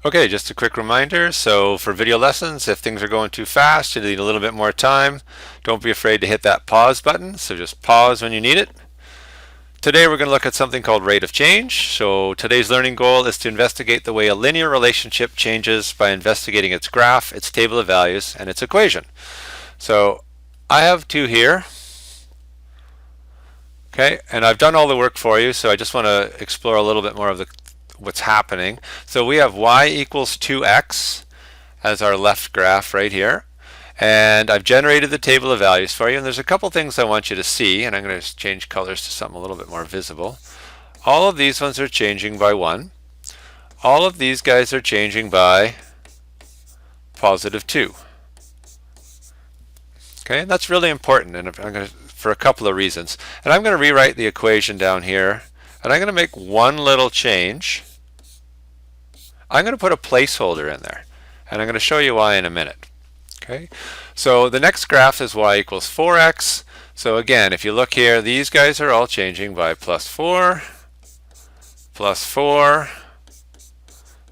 Okay, just a quick reminder. So for video lessons, if things are going too fast, you need a little bit more time, don't be afraid to hit that pause button. So just pause when you need it. Today we're going to look at something called rate of change. So today's learning goal is to investigate the way a linear relationship changes by investigating its graph, its table of values, and its equation. So I have two here. Okay, and I've done all the work for you, so I just want to explore a little bit more of what's happening. So we have y equals 2x as our left graph right here. And I've generated the table of values for you, and there's a couple things I want you to see, and I'm going to change colors to something a little bit more visible. All of these ones are changing by 1. All of these guys are changing by positive 2. Okay, and that's really important, and I'm going to, for a couple of reasons. And I'm going to rewrite the equation down here, and I'm going to make one little change. I'm going to put a placeholder in there, and I'm going to show you why in a minute. Okay, so the next graph is y equals 4x. So again, if you look here, these guys are all changing by plus 4, plus 4,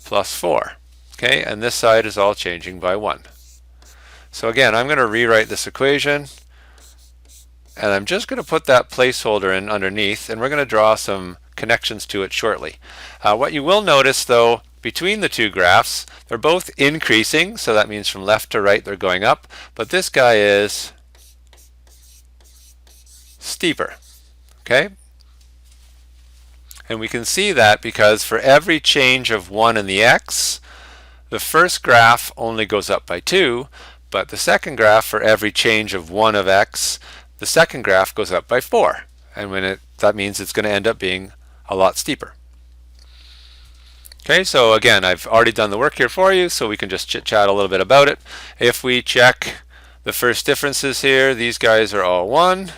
plus 4. Okay, and this side is all changing by 1. So again, I'm going to rewrite this equation, and I'm just going to put that placeholder in underneath, and we're going to draw some connections to it shortly. What you will notice, though, between the two graphs, they're both increasing, so that means from left to right they're going up, but this guy is steeper. Okay? And we can see that because for every change of 1 in the x, the first graph only goes up by 2, but the second graph, for every change of 1 of x, the second graph goes up by 4. And that means it's going to end up being a lot steeper. Okay, so again, I've already done the work here for you, so we can just chit-chat a little bit about it. If we check the first differences here, these guys are all 1.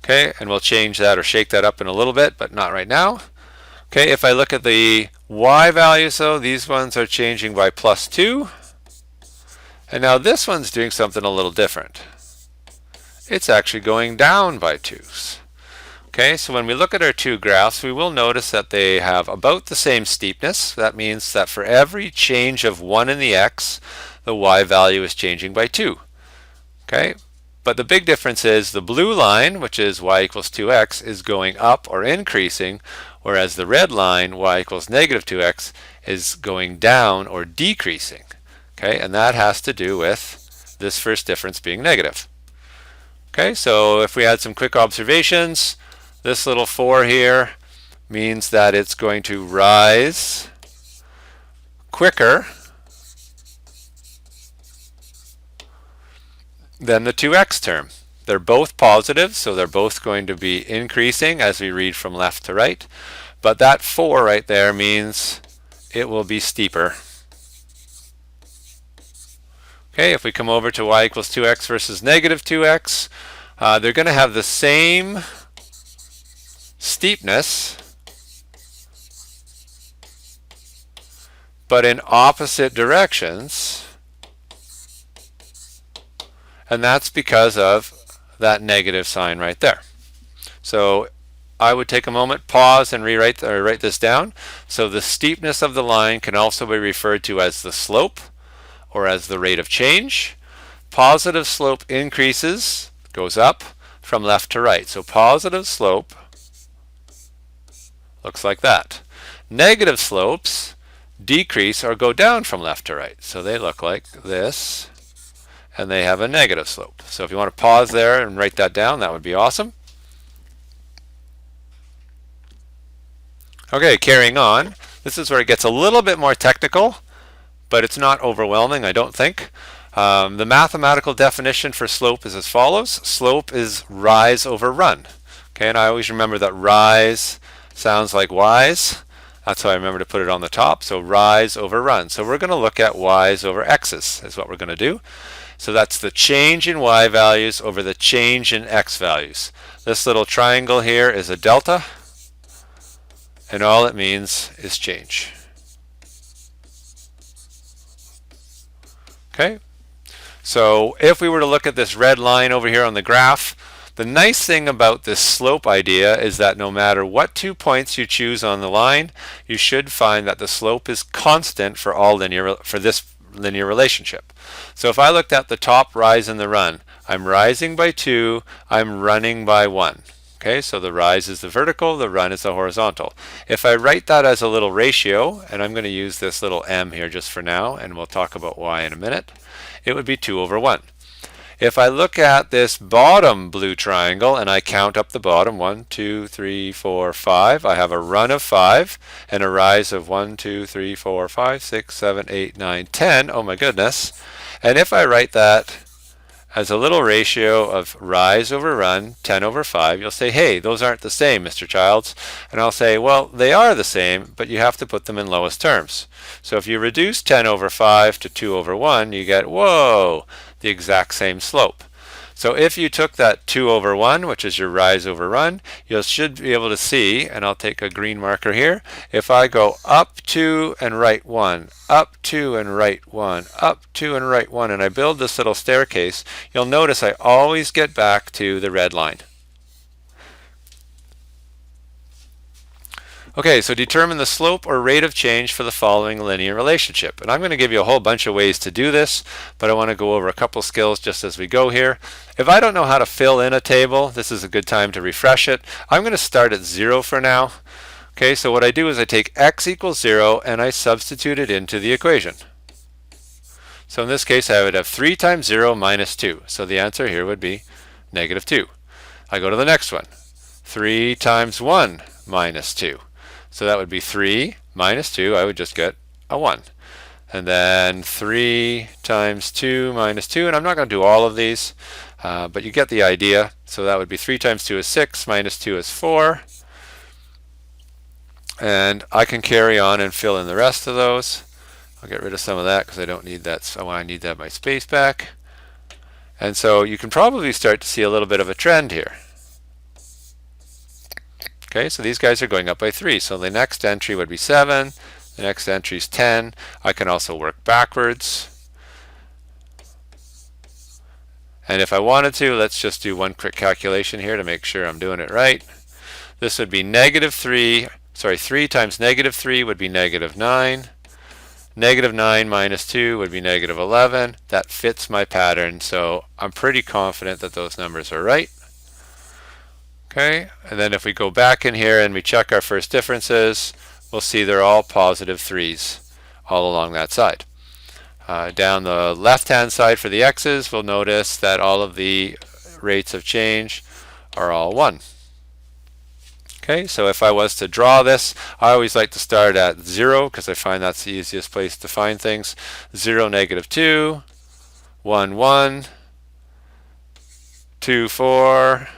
Okay, and we'll change that or shake that up in a little bit, but not right now. Okay, if I look at the y values, though, these ones are changing by plus 2. And now this one's doing something a little different. It's actually going down by 2s. Okay, so when we look at our two graphs, we will notice that they have about the same steepness. That means that for every change of 1 in the x, the y value is changing by 2. Okay, but the big difference is the blue line, which is y equals 2x, is going up or increasing, whereas the red line, y equals negative 2x, is going down or decreasing. Okay, and that has to do with this first difference being negative. Okay, so if we had some quick observations, this little 4 here means that it's going to rise quicker than the 2x term. They're both positive, so they're both going to be increasing as we read from left to right. But that 4 right there means it will be steeper. Okay, if we come over to y equals 2x versus negative 2x, they're going to have the same steepness, but in opposite directions, and that's because of that negative sign right there. So I would take a moment, pause, and write this down. So the steepness of the line can also be referred to as the slope or as the rate of change. Positive slope increases, goes up from left to right. So positive slope looks like that. Negative slopes decrease or go down from left to right. So they look like this, and they have a negative slope. So if you want to pause there and write that down, that would be awesome. Okay, carrying on. This is where it gets a little bit more technical, but it's not overwhelming, I don't think. The mathematical definition for slope is as follows. Slope is rise over run. Okay, and I always remember that rise sounds like y's. That's how I remember to put it on the top. So rise over run. So we're going to look at y's over x's is what we're going to do. So that's the change in y values over the change in x values. This little triangle here is a delta, and all it means is change. Okay, so if we were to look at this red line over here on the graph, The nice thing about this slope idea is that no matter what 2 points you choose on the line, you should find that the slope is constant for this linear relationship. So if I looked at the top rise and the run, I'm rising by 2, I'm running by 1. Okay, so the rise is the vertical, the run is the horizontal. If I write that as a little ratio, and I'm going to use this little m here just for now, and we'll talk about why in a minute, it would be 2 over 1. If I look at this bottom blue triangle and I count up the bottom, 1, 2, 3, 4, 5, I have a run of 5 and a rise of 1, 2, 3, 4, 5, 6, 7, 8, 9, 10. Oh my goodness. And if I write that as a little ratio of rise over run, 10 over 5, you'll say, hey, those aren't the same, Mr. Childs. And I'll say, well, they are the same, but you have to put them in lowest terms. So if you reduce 10 over 5 to 2 over 1, you get, whoa, the exact same slope. So if you took that 2 over 1, which is your rise over run, you should be able to see, and I'll take a green marker here, if I go up 2 and right 1, up 2 and right 1, up 2 and right 1, and I build this little staircase, you'll notice I always get back to the red line. Okay, so determine the slope or rate of change for the following linear relationship. And I'm going to give you a whole bunch of ways to do this, but I want to go over a couple skills just as we go here. If I don't know how to fill in a table, this is a good time to refresh it. I'm going to start at 0 for now. Okay, so what I do is I take x equals 0 and I substitute it into the equation. So in this case, I would have 3 times 0 minus 2. So the answer here would be negative 2. I go to the next one. 3 times 1 minus 2. So that would be 3 minus 2. I would just get a 1. And then 3 times 2 minus 2. And I'm not going to do all of these, but you get the idea. So that would be 3 times 2 is 6, minus 2 is 4. And I can carry on and fill in the rest of those. I'll get rid of some of that because I don't need that. So I need to have my space back. And so you can probably start to see a little bit of a trend here. Okay, so these guys are going up by 3. So the next entry would be 7. The next entry is 10. I can also work backwards. And if I wanted to, let's just do one quick calculation here to make sure I'm doing it right. This would be negative 3. Sorry, 3 times negative 3 would be negative 9. Negative 9 minus 2 would be negative 11. That fits my pattern, so I'm pretty confident that those numbers are right. Okay, and then if we go back in here and we check our first differences, we'll see they're all positive 3s all along that side. Down the left-hand side for the x's, we'll notice that all of the rates of change are all 1. Okay, so if I was to draw this, I always like to start at 0 because I find that's the easiest place to find things. 0, negative 2, 1, 1, 2, 4,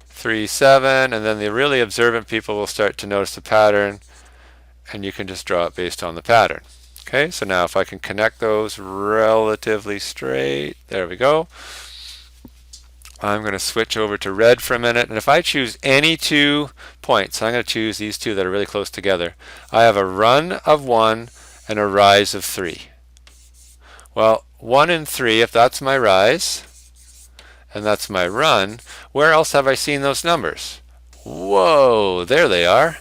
3, 7, and then the really observant people will start to notice the pattern, and you can just draw it based on the pattern. Okay, so now if I can connect those relatively straight, there we go. I'm going to switch over to red for a minute, and if I choose any 2 points, I'm going to choose these 2 that are really close together. I have a run of 1 and a rise of 3. Well, 1 and 3, if that's my rise, and that's my run, where else have I seen those numbers? Whoa, there they are.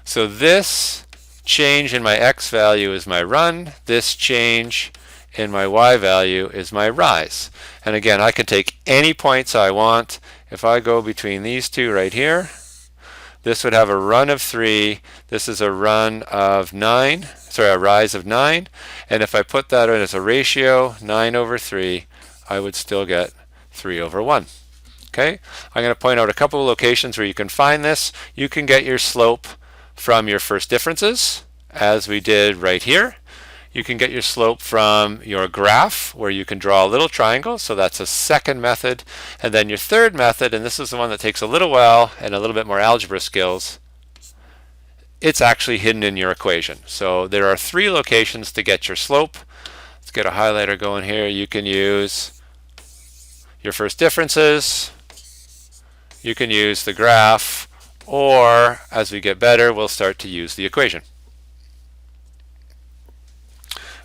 So this change in my x value is my run. This change in my y value is my rise. And again, I can take any points I want. If I go between these 2 right here, this would have a run of 3. This is a run of 9. Sorry, a rise of 9. And if I put that in as a ratio, 9 over 3, I would still get 3 over 1. Okay, I'm going to point out a couple of locations where you can find this. You can get your slope from your first differences, as we did right here. You can get your slope from your graph, where you can draw a little triangle, so that's a second method. And then your third method, and this is the one that takes a little while and a little bit more algebra skills, it's actually hidden in your equation. So there are 3 locations to get your slope. Let's get a highlighter going here. You can use your first differences, you can use the graph, or as we get better, we'll start to use the equation.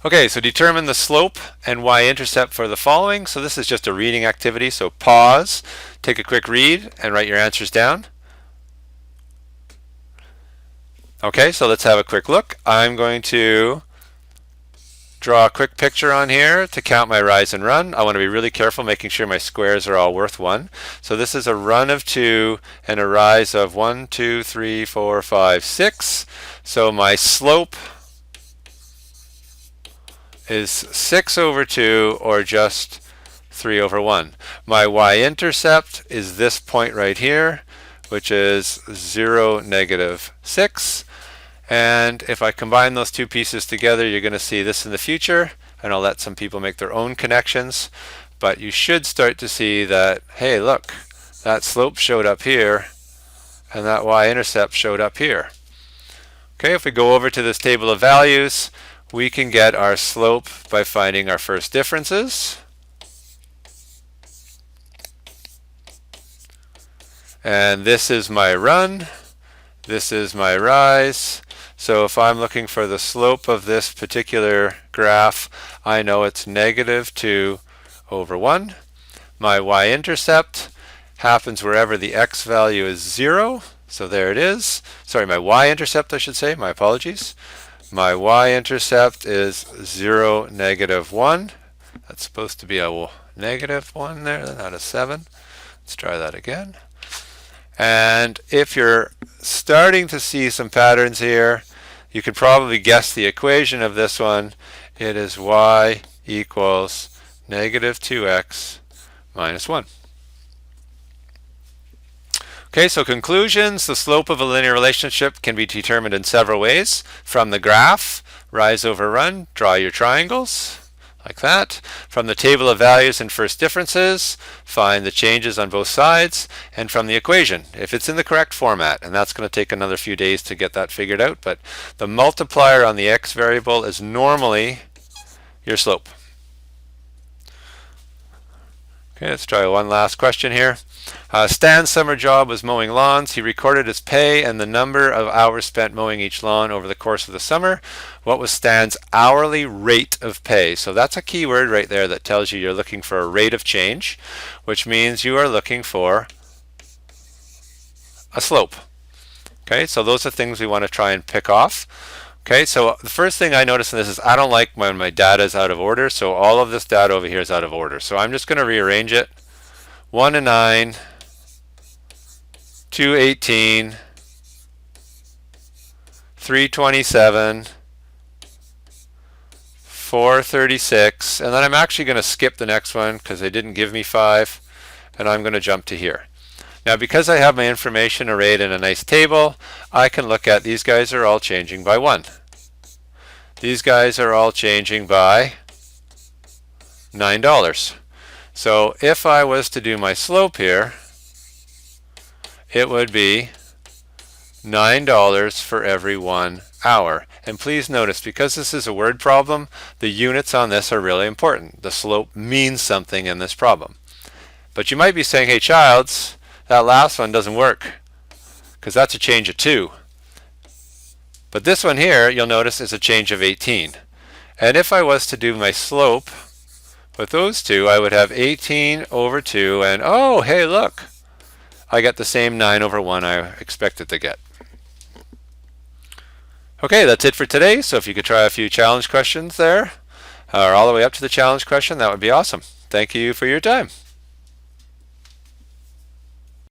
Okay, so determine the slope and y-intercept for the following. So this is just a reading activity, so pause, take a quick read, and write your answers down. Okay, so let's have a quick look. I'm going to draw a quick picture on here to count my rise and run. I want to be really careful making sure my squares are all worth 1. So this is a run of 2 and a rise of 1, 2, 3, 4, 5, 6. So my slope is 6 over 2, or just 3 over 1. My y-intercept is this point right here, which is 0, negative 6. And if I combine those two pieces together, you're going to see this in the future, and I'll let some people make their own connections. But you should start to see that, hey, look, that slope showed up here, and that y-intercept showed up here. Okay, if we go over to this table of values, we can get our slope by finding our first differences. And this is my run. This is my rise. So if I'm looking for the slope of this particular graph, I know it's negative 2 over 1. My y-intercept happens wherever the x value is 0. So there it is. Sorry, my y-intercept, I should say. My apologies. My y-intercept is 0, negative 1. That's supposed to be a negative 1 there, not a 7. Let's try that again. And if you're starting to see some patterns here, you could probably guess the equation of this one. It is y equals negative 2x minus 1. Okay, so conclusions. The slope of a linear relationship can be determined in several ways. From the graph, rise over run, draw your triangles, like that. From the table of values and first differences, find the changes on both sides. And from the equation, if it's in the correct format, and that's going to take another few days to get that figured out, but the multiplier on the x variable is normally your slope. Okay, let's try one last question here. Stan's summer job was mowing lawns. He recorded his pay and the number of hours spent mowing each lawn over the course of the summer. What was Stan's hourly rate of pay? So that's a key word right there that tells you you're looking for a rate of change, which means you are looking for a slope. Okay, so those are things we want to try and pick off. Okay, so the first thing I notice in this is I don't like when my data is out of order, so all of this data over here is out of order. So I'm just going to rearrange it. 1 to 9, 218, 327, 436, and then I'm actually going to skip the next one because they didn't give me 5, and I'm going to jump to here. Now because I have my information arrayed in a nice table, I can look at these guys are all changing by 1. These guys are all changing by $9. So if I was to do my slope here, it would be $9 for every 1 hour. And please notice, because this is a word problem, the units on this are really important. The slope means something in this problem. But you might be saying, hey Childs, that last one doesn't work because that's a change of 2. But this one here, you'll notice, is a change of 18. And if I was to do my slope with those two, I would have 18 over 2, and oh, hey, look, I get the same 9 over 1 I expected to get. Okay, that's it for today. So if you could try a few challenge questions there, or all the way up to the challenge question, that would be awesome. Thank you for your time.